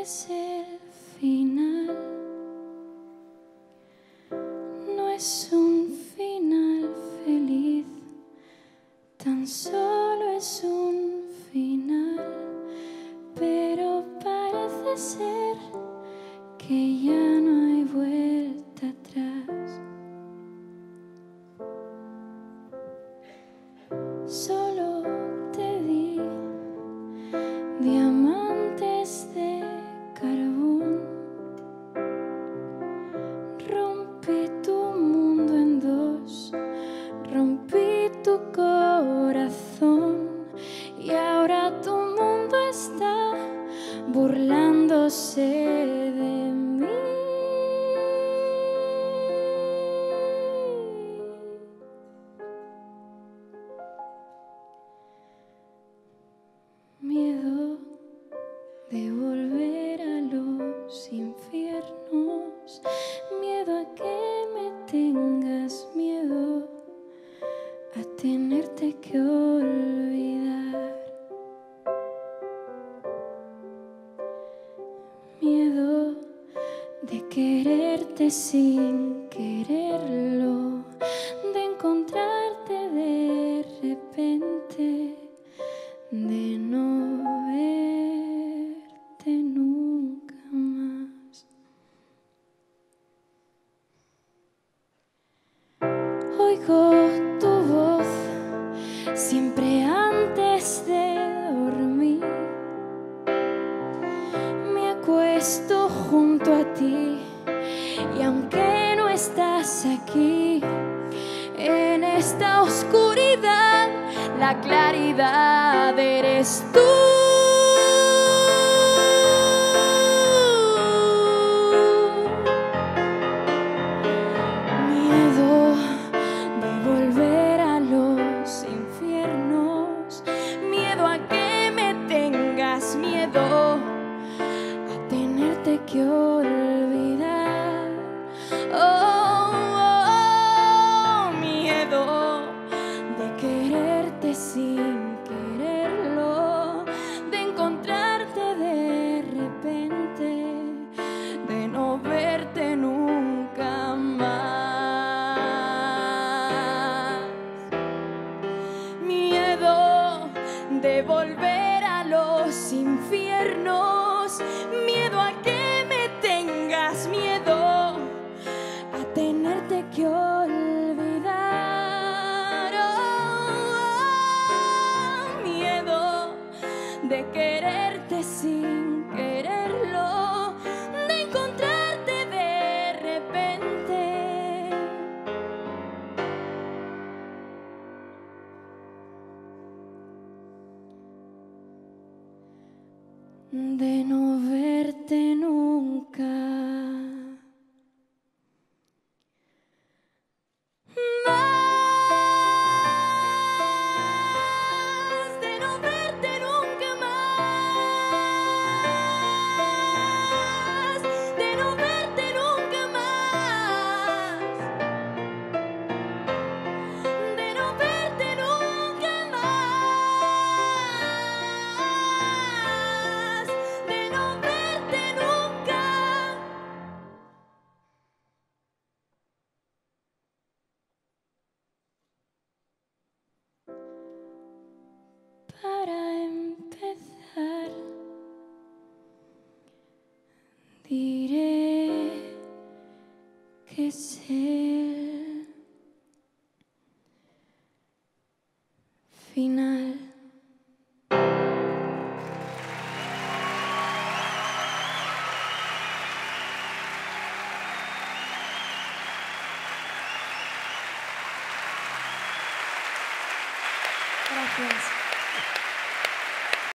es el final, no es un final feliz, tan solo es un final, pero parece ser que ya no hay vuelta atrás. Solo te di diamantes de carbón, rompí tu mundo en dos, rompí tu corazón, y ahora tu mundo está burlándose de mí. Miedo de volver a los infiernos, miedo a que me tengas, miedo a tenerte que olvidar, miedo de quererte sin quererlo, de encontrarte de repente, de no verte nunca más. Oigo tu voz siempre antes de dormir, me acuesto junto a ti y aunque no estás aquí, en esta oscuridad la claridad eres tú. Miedo de volver a los infiernos, miedo a que me tengas, miedo a tenerte que olvidar. Miedo de quererte sin quererlo, de encontrarte de repente, de no verte nunca más. Miedo de volver a los infiernos, miedo a que me tengas, miedo a tenerte que olvidar. Miedo de quererte sin quererlo, de encontrarte de repente, de no verte nunca más, de no verte nunca más, de no verte nunca más, de no verte nunca más, de no verte nunca. Para empezar, diré que es el final. Gracias.